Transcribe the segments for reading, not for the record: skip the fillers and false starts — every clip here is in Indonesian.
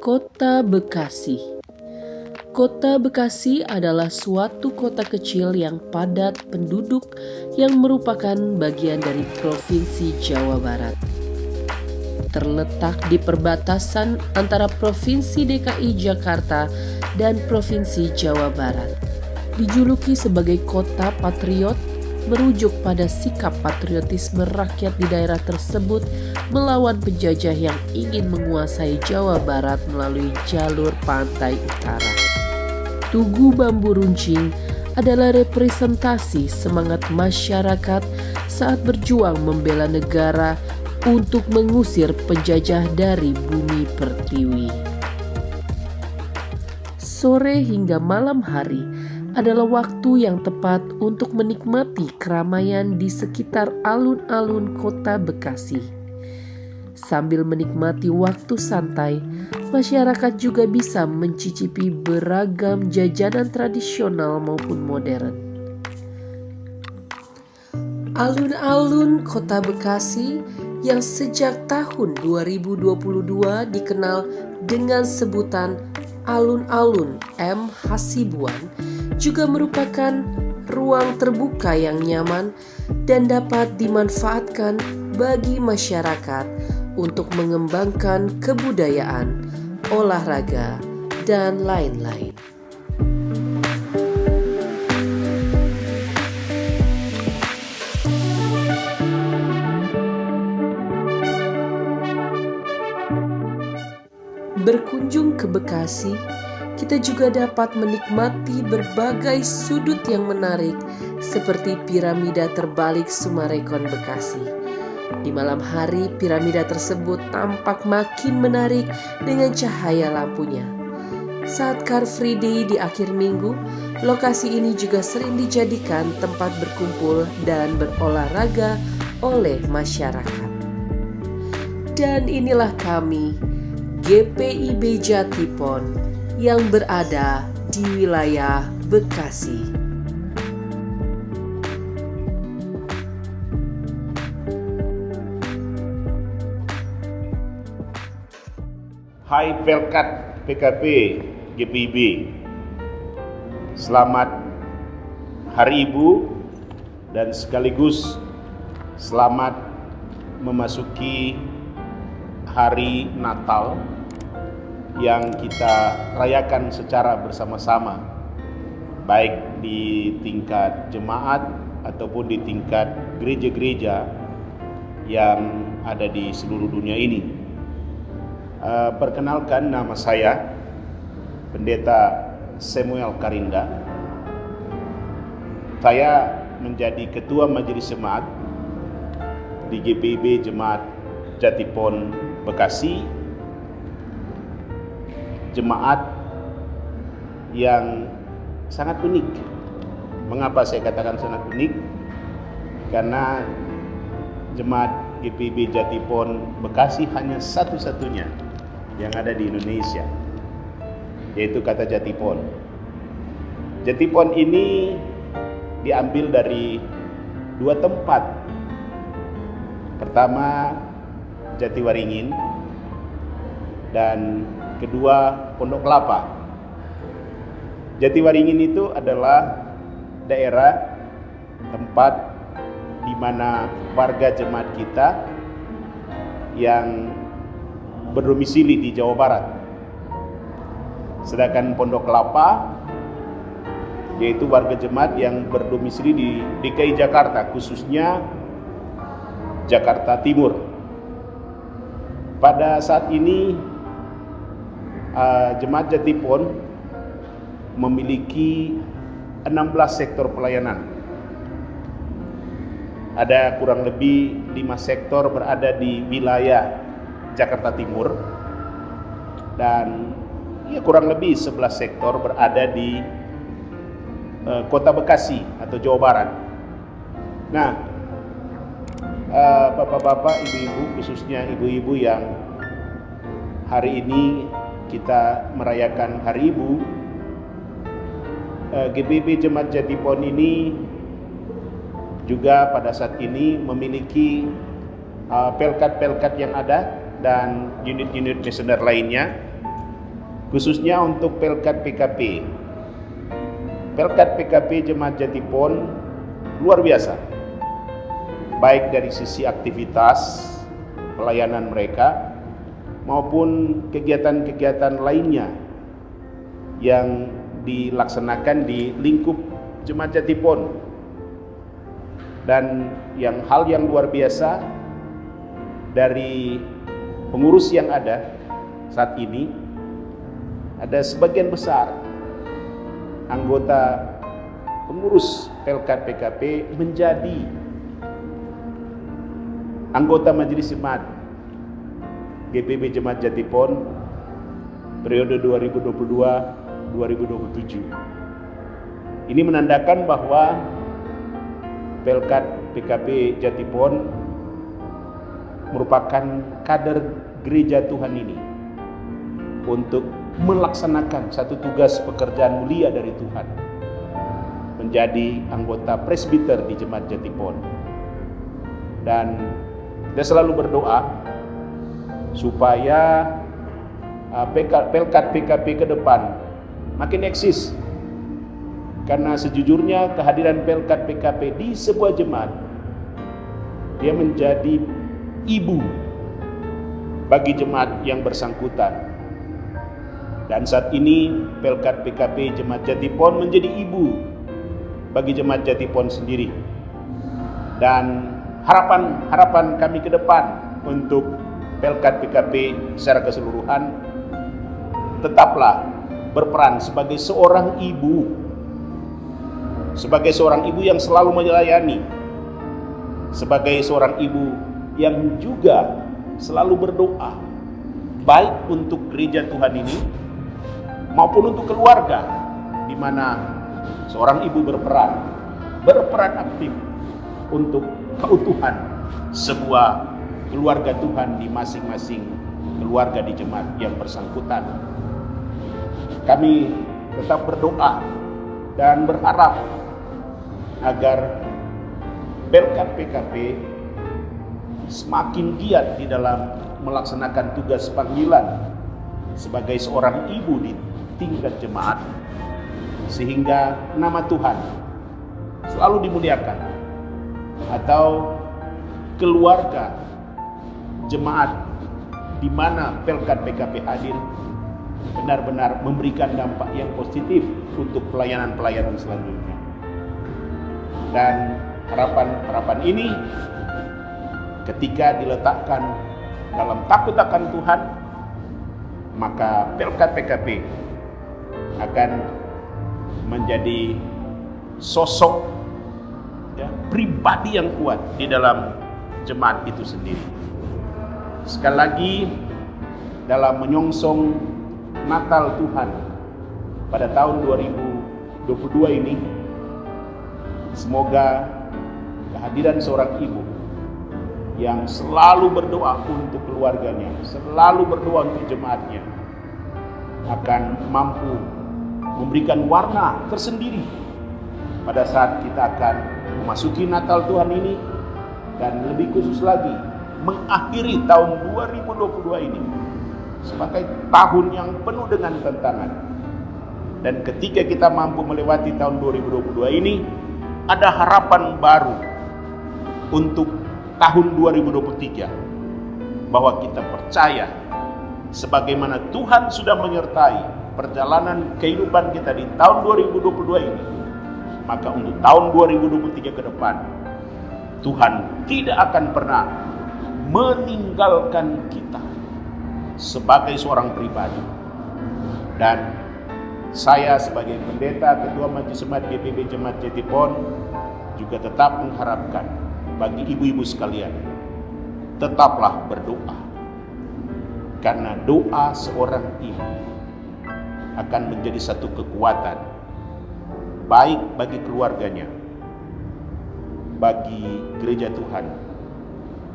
Kota Bekasi. Kota Bekasi adalah suatu kota kecil yang padat penduduk yang merupakan bagian dari Provinsi Jawa Barat. Terletak di perbatasan antara Provinsi DKI Jakarta dan Provinsi Jawa Barat. Dijuluki sebagai kota patriot, merujuk pada sikap patriotisme rakyat di daerah tersebut melawan penjajah yang ingin menguasai Jawa Barat melalui jalur pantai utara. Tugu Bambu Runcing adalah representasi semangat masyarakat saat berjuang membela negara untuk mengusir penjajah dari bumi pertiwi. Sore hingga malam hari adalah waktu yang tepat untuk menikmati keramaian di sekitar alun-alun kota Bekasi. Sambil menikmati waktu santai, masyarakat juga bisa mencicipi beragam jajanan tradisional maupun modern. Alun-alun kota Bekasi yang sejak tahun 2022 dikenal dengan sebutan Alun-alun M. Hasibuan juga merupakan ruang terbuka yang nyaman dan dapat dimanfaatkan bagi masyarakat untuk mengembangkan kebudayaan, olahraga, dan lain-lain. Berkunjung ke Bekasi, kita juga dapat menikmati berbagai sudut yang menarik seperti piramida terbalik Sumarekon Bekasi. Di malam hari, piramida tersebut tampak makin menarik dengan cahaya lampunya. Saat Car Free Day di akhir minggu, lokasi ini juga sering dijadikan tempat berkumpul dan berolahraga oleh masyarakat. Dan inilah kami, GPIB Jatipon, yang berada di wilayah Bekasi. Hai Pelkat PKP GPIB, selamat Hari Ibu dan sekaligus selamat memasuki Hari Natal yang kita rayakan secara bersama-sama, baik di tingkat jemaat ataupun di tingkat gereja-gereja yang ada di seluruh dunia ini. Perkenalkan, nama saya Pendeta Samuel Karinda. Saya menjadi Ketua Majelis Jemaat di GPIB Jemaat Jatipon Bekasi, jemaat yang sangat unik. Mengapa saya katakan sangat unik? Karena jemaat GPIB Jatipon Bekasi hanya satu-satunya yang ada di Indonesia, yaitu kata Jatipon. Jatipon ini diambil dari dua tempat. Pertama, Jatiwaringin, dan kedua, Pondok Kelapa. Jatiwaringin itu adalah daerah tempat di mana warga jemaat kita yang berdomisili di Jawa Barat. Sedangkan Pondok Kelapa yaitu warga jemaat yang berdomisili di DKI Jakarta, khususnya Jakarta Timur. Pada saat ini Jemaat Jatipon memiliki 16 sektor pelayanan. Ada kurang lebih 5 sektor berada di wilayah Jakarta Timur dan kurang lebih 11 sektor berada di Kota Bekasi atau Jawa Barat. Nah, bapak-bapak, ibu-ibu, khususnya ibu-ibu yang hari ini kita merayakan Hari Ibu, GPIB Jemaat Jatipon ini juga pada saat ini memiliki pelkat-pelkat yang ada dan unit-unit misioner lainnya khususnya untuk Pelkat PKP. Pelkat PKP Jemaat Jatipon luar biasa, baik dari sisi aktivitas pelayanan mereka maupun kegiatan-kegiatan lainnya yang dilaksanakan di lingkup Jemaat Jatipon. Dan hal yang luar biasa dari pengurus yang ada saat ini, ada sebagian besar anggota pengurus Pelkat PKP menjadi anggota Majelis Jemaat GPB Jemaat Jatipon periode 2022-2027. Ini menandakan bahwa Pelkat PKP Jatipon merupakan kader gereja Tuhan ini untuk melaksanakan satu tugas pekerjaan mulia dari Tuhan, menjadi anggota presbiter di Jemaat Jatipon. Dan kita selalu berdoa supaya Pelkat PKP ke depan makin eksis, karena sejujurnya kehadiran Pelkat PKP di sebuah jemaat, dia menjadi ibu bagi jemaat yang bersangkutan. Dan saat ini Pelkat PKP Jemaat Jatipon menjadi ibu bagi Jemaat Jatipon sendiri. Dan harapan kami ke depan untuk Pelkat PKP secara keseluruhan, tetaplah berperan sebagai seorang ibu yang selalu melayani, sebagai seorang ibu yang juga selalu berdoa, baik untuk gereja Tuhan ini maupun untuk keluarga, di mana seorang ibu berperan aktif untuk keutuhan sebuah keluarga Tuhan di masing-masing keluarga di jemaat yang bersangkutan. Kami tetap berdoa dan berharap agar Pelkat PKP semakin giat di dalam melaksanakan tugas panggilan sebagai seorang ibu di tingkat jemaat, sehingga nama Tuhan selalu dimuliakan, atau keluarga jemaat di mana Pelkat PKP hadir benar-benar memberikan dampak yang positif untuk pelayanan-pelayanan selanjutnya. Dan harapan ini ketika diletakkan dalam takut akan Tuhan, maka Pelkat PKP akan menjadi sosok pribadi yang kuat di dalam jemaat itu sendiri. Sekali lagi, dalam menyongsong Natal Tuhan pada tahun 2022 ini, semoga kehadiran seorang ibu yang selalu berdoa untuk keluarganya, selalu berdoa untuk jemaatnya, akan mampu memberikan warna tersendiri pada saat kita akan memasuki Natal Tuhan ini, dan lebih khusus lagi mengakhiri tahun 2022 ini sebagai tahun yang penuh dengan tantangan. Dan ketika kita mampu melewati tahun 2022 ini, ada harapan baru untuk tahun 2023, bahwa kita percaya sebagaimana Tuhan sudah menyertai perjalanan kehidupan kita di tahun 2022 ini, maka untuk tahun 2023 ke depan, Tuhan tidak akan pernah meninggalkan kita sebagai seorang pribadi. Dan saya sebagai pendeta Ketua Majelis Jemaat GPB Jemaat Jatipon juga tetap mengharapkan bagi ibu-ibu sekalian, tetaplah berdoa, karena doa seorang ibu akan menjadi satu kekuatan baik bagi keluarganya, bagi gereja Tuhan,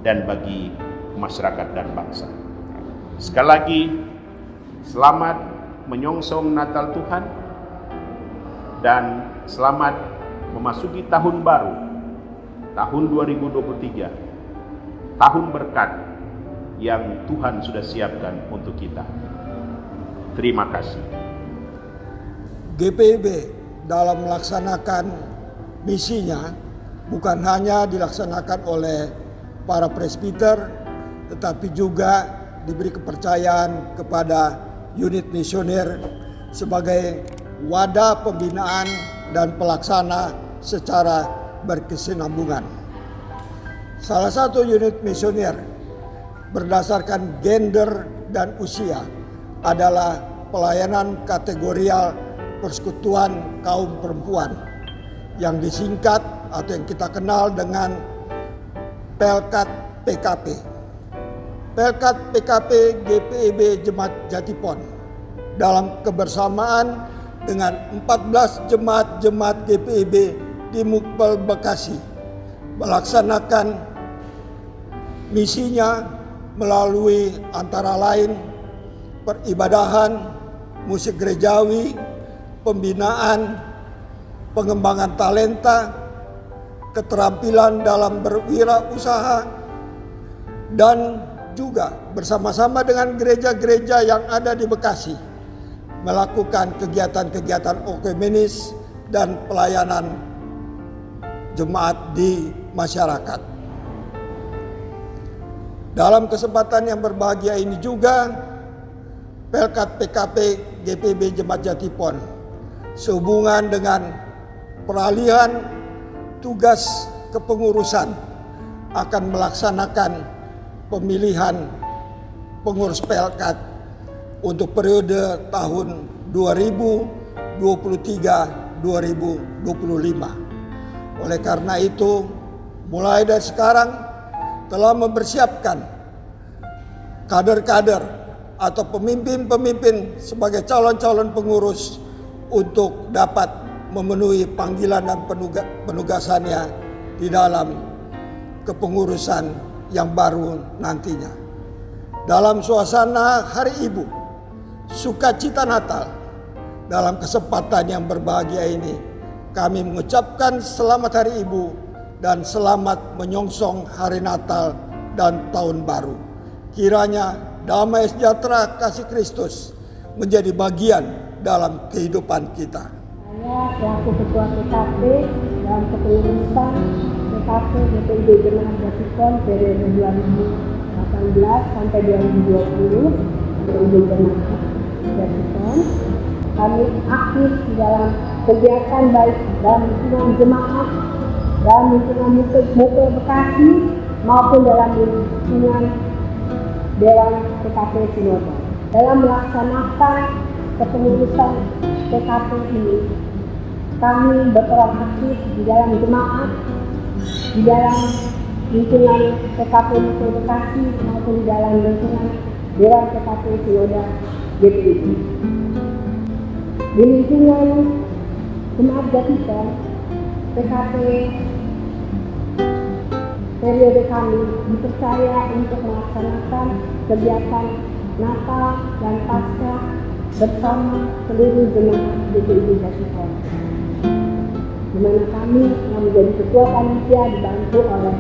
dan bagi masyarakat dan bangsa. Sekali lagi, selamat menyongsong Natal Tuhan, dan selamat memasuki tahun baru, tahun 2023, tahun berkat yang Tuhan sudah siapkan untuk kita. Terima kasih. GPIB dalam melaksanakan misinya bukan hanya dilaksanakan oleh para presbiter, tetapi juga diberi kepercayaan kepada unit misioner sebagai wadah pembinaan dan pelaksana secara berkesinambungan. Salah satu unit misioner berdasarkan gender dan usia adalah pelayanan kategorial persekutuan kaum perempuan yang disingkat atau yang kita kenal dengan Pelkat PKP. Pelkat PKP GPIB Jemaat Jatipon dalam kebersamaan dengan 14 jemaat-jemaat GPIB di Mukpel Bekasi melaksanakan misinya melalui antara lain peribadahan, musik gerejawi, pembinaan, pengembangan talenta, keterampilan dalam berwirausaha, dan juga bersama-sama dengan gereja-gereja yang ada di Bekasi melakukan kegiatan-kegiatan ekumenis dan pelayanan jemaat di masyarakat. Dalam kesempatan yang berbahagia ini juga, Pelkat PKP GPIB Jemaat Jatipon sehubungan dengan peralihan tugas kepengurusan akan melaksanakan pemilihan pengurus Pelkat untuk periode tahun 2023-2025. Oleh karena itu, mulai dari sekarang telah mempersiapkan kader-kader atau pemimpin-pemimpin sebagai calon-calon pengurus untuk dapat memenuhi panggilan dan penugasannya di dalam kepengurusan yang baru nantinya. Dalam suasana Hari Ibu, sukacita Natal, dalam kesempatan yang berbahagia ini, kami mengucapkan selamat Hari Ibu dan selamat menyongsong Hari Natal dan Tahun Baru. Kiranya damai sejahtera kasih Kristus menjadi bagian dalam kehidupan kita. Saya selaku Ketua PKP dalam kepengurusan PKP GPIB Jemaat Jatipon periode 2018 sampai 2020 GPIB Jemaat Jatipon. Kami aktif di dalam kegiatan baik dalam lingkungan jemaat, dalam lingkungan Mukpel Bekasi maupun dalam lingkungan Dewan PKP Sinode. Dalam melaksanakan kepengurusan PKP ini, kami berperan aktif di dalam jemaat, di dalam lingkungan PKP Mukpel Bekasi maupun di dalam lingkungan Dewan PKP Sinode GPIB. Di lingkungan Jemaat Jatipon, PKP periode kami dipercaya untuk melaksanakan kegiatan Natal dan Paskah bersama seluruh jemaat GPIB Jatipon, di mana kami yang menjadi ketua panitia dibantu oleh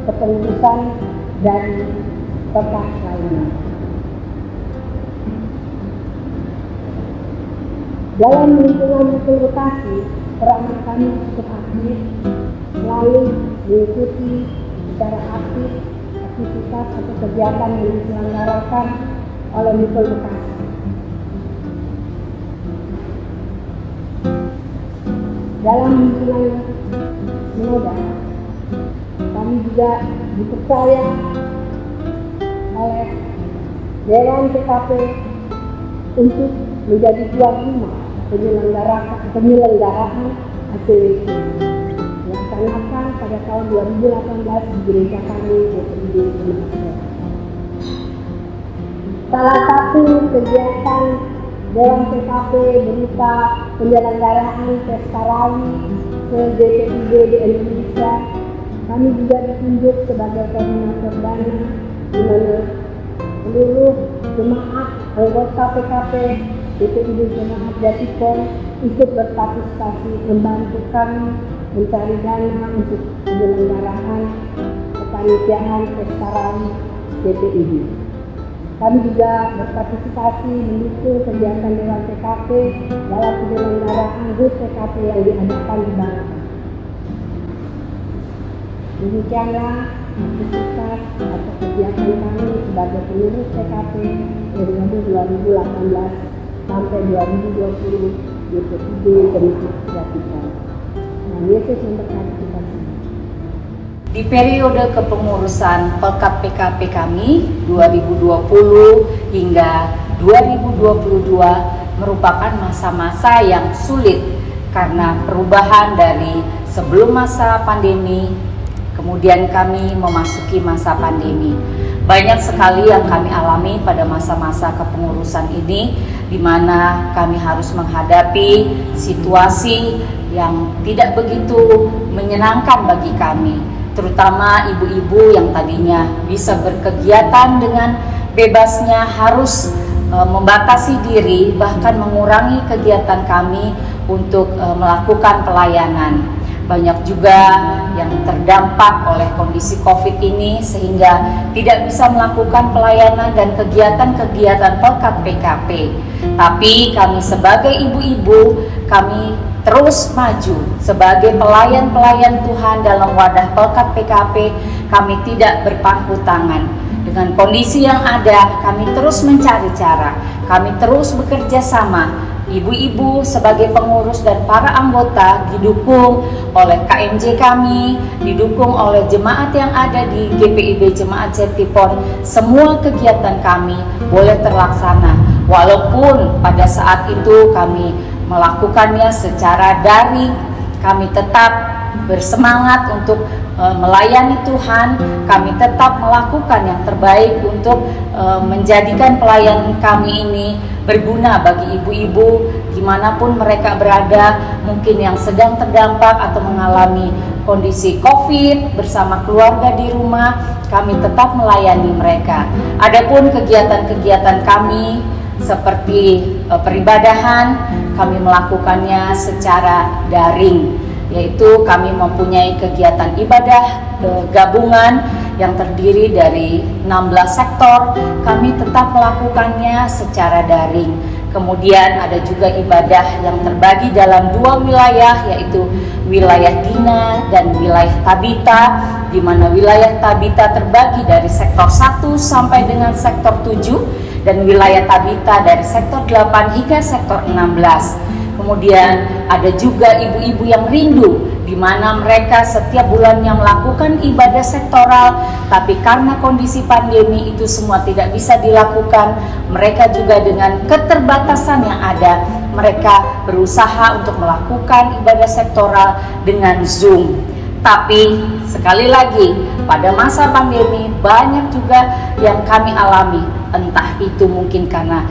kepengurusan dari pekas lainnya. Dalam lingkungan Mukpel Bekasi, peranan kami cukup aktif, selalu mengikuti secara aktif aktivitas atau kegiatan yang diselenggarakan oleh Mukpel Bekasi. Dalam lingkungan Sinode, kami juga dipercaya oleh Dewan PKP untuk menjadi tuan rumah penyelenggaraan ACWC dilaksanakan pada tahun 2018 di gereja kami GPIB Jemaat. Salah satu kegiatan Dewan PKP berupa penyelenggaraan pesta rawi ke GPIB di Indonesia. Kami juga ditunjuk sebagai koordinator dana, di mana seluruh jemaat anggota PKP GPIB Jemaat Jatipon ikut berpartisipasi membantu kami mencari dana untuk penyelenggaraan kepanitiaan pesta rawi GPIB. Kami juga berpartisipasi mendukung kegiatan Dewan PKP dalam penyelenggaraan HUT PKP yang diadakan di Barat. Demikianlah aktivitas atau kegiatan kami sebagai pengurus PKP periode 2018 sampai 2020 di PIB Kementerian Kreativitas. Nah, Yesus memberkati kita semua. Di periode kepengurusan Pelkat PKP kami 2020 hingga 2022 merupakan masa-masa yang sulit karena perubahan dari sebelum masa pandemi, kemudian kami memasuki masa pandemi. Banyak sekali yang kami alami pada masa-masa kepengurusan ini, di mana kami harus menghadapi situasi yang tidak begitu menyenangkan bagi kami, terutama ibu-ibu yang tadinya bisa berkegiatan dengan bebasnya harus membatasi diri, bahkan mengurangi kegiatan kami untuk melakukan pelayanan. Banyak juga yang terdampak oleh kondisi COVID ini sehingga tidak bisa melakukan pelayanan dan kegiatan-kegiatan Pelkat PKP. Tapi kami sebagai ibu-ibu, kami terus maju sebagai pelayan-pelayan Tuhan dalam wadah Pelkat PKP. Kami tidak berpangku tangan. Dengan kondisi yang ada, kami terus mencari cara, kami terus bekerja sama. Ibu-ibu sebagai pengurus dan para anggota didukung oleh KMJ kami, didukung oleh jemaat yang ada di GPIB Jemaat Jatipon. Semua kegiatan kami boleh terlaksana, walaupun pada saat itu kami melakukannya secara daring. Kami tetap bersemangat untuk melayani Tuhan. Kami tetap melakukan yang terbaik untuk menjadikan pelayan kami ini berguna bagi ibu-ibu dimanapun mereka berada, mungkin yang sedang terdampak atau mengalami kondisi COVID bersama keluarga di rumah. Kami tetap melayani mereka. Adapun kegiatan-kegiatan kami seperti peribadahan, kami melakukannya secara daring, yaitu kami mempunyai kegiatan ibadah gabungan yang terdiri dari 16 sektor. Kami tetap melakukannya secara daring. Kemudian ada juga ibadah yang terbagi dalam 2 wilayah, yaitu wilayah Dina dan wilayah Tabita, di mana wilayah Tabita terbagi dari sektor 1 sampai dengan sektor 7 dan wilayah Tabita dari sektor 8 hingga sektor 16. Kemudian ada juga ibu-ibu yang rindu, di mana mereka setiap bulannya melakukan ibadah sektoral, tapi karena kondisi pandemi itu semua tidak bisa dilakukan. Mereka juga dengan keterbatasan yang ada, mereka berusaha untuk melakukan ibadah sektoral dengan Zoom. Tapi sekali lagi, pada masa pandemi banyak juga yang kami alami, entah itu mungkin karena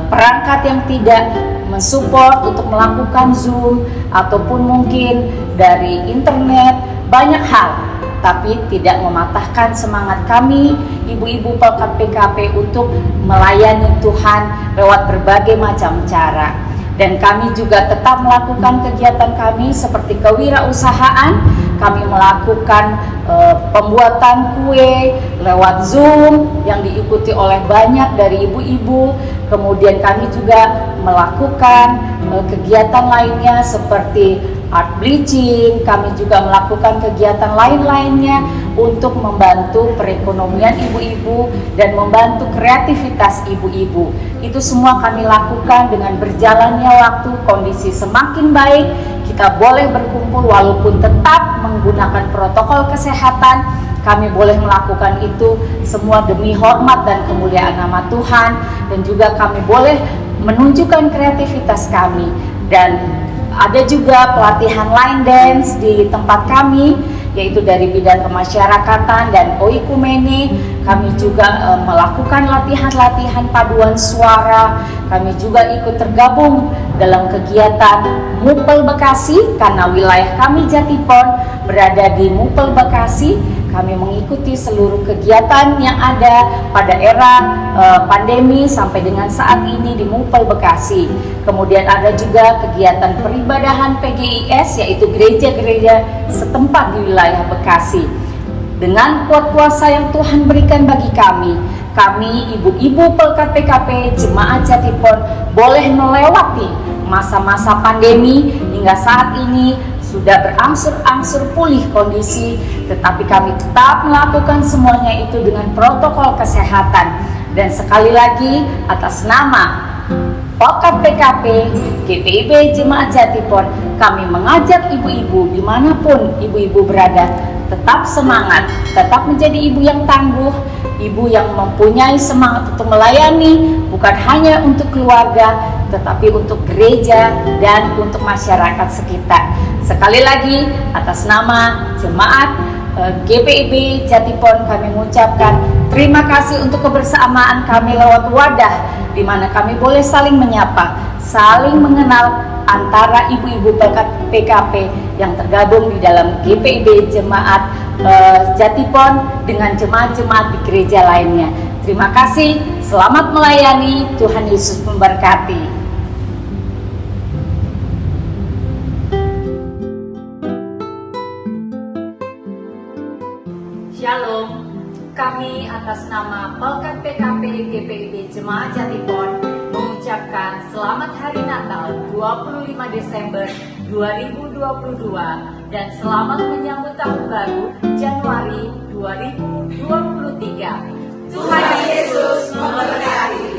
perangkat yang tidak mensupport untuk melakukan Zoom, ataupun mungkin dari internet, banyak hal. Tapi tidak mematahkan semangat kami, ibu-ibu Pelkat PKP, untuk melayani Tuhan lewat berbagai macam cara. Dan kami juga tetap melakukan kegiatan kami seperti kewirausahaan. Kami melakukan pembuatan kue lewat Zoom yang diikuti oleh banyak dari ibu-ibu. Kemudian kami juga melakukan kegiatan lainnya seperti art bleaching. Kami juga melakukan kegiatan lain-lainnya untuk membantu perekonomian ibu-ibu dan membantu kreativitas ibu-ibu. Itu semua kami lakukan dengan berjalannya waktu, kondisi semakin baik. Kita boleh berkumpul walaupun tetap menggunakan protokol kesehatan. Kami boleh melakukan itu semua demi hormat dan kemuliaan nama Tuhan, dan juga kami boleh menunjukkan kreativitas kami. Dan ada juga pelatihan line dance di tempat kami, yaitu dari bidang kemasyarakatan dan oikumene. Kami juga melakukan latihan-latihan paduan suara. Kami juga ikut tergabung dalam kegiatan Mupel Bekasi, karena wilayah kami Jatipon berada di Mupel Bekasi. Kami mengikuti seluruh kegiatan yang ada pada era pandemi sampai dengan saat ini di Mupel Bekasi. Kemudian ada juga kegiatan peribadahan PGIS, yaitu gereja-gereja setempat di wilayah Bekasi. Dengan kuat kuasa yang Tuhan berikan bagi kami, kami ibu-ibu Pelkat PKP Jemaat Jatipon boleh melewati masa-masa pandemi hingga saat ini sudah berangsur-angsur pulih kondisi, tetapi kami tetap melakukan semuanya itu dengan protokol kesehatan. Dan sekali lagi atas nama Pelkat PKP GPIB Jemaat Jatipon, kami mengajak ibu-ibu dimanapun ibu-ibu berada, tetap semangat, tetap menjadi ibu yang tangguh, ibu yang mempunyai semangat untuk melayani bukan hanya untuk keluarga, tetapi untuk gereja dan untuk masyarakat sekitar. Sekali lagi atas nama Jemaat GPIB Jatipon kami mengucapkan terima kasih untuk kebersamaan kami lewat wadah di mana kami boleh saling menyapa, saling mengenal antara ibu-ibu Pelkat PKP yang tergabung di dalam GPIB Jemaat Jatipon dengan jemaat-jemaat di gereja lainnya. Terima kasih, selamat melayani, Tuhan Yesus memberkati. Shalom, kami atas nama Pelkat PKP GPIB Jemaat Jatipon mengucapkan selamat Hari Natal 25 Desember 2022 dan selamat menyambut Tahun Baru Januari 2023. Tuhan Yesus memberkati.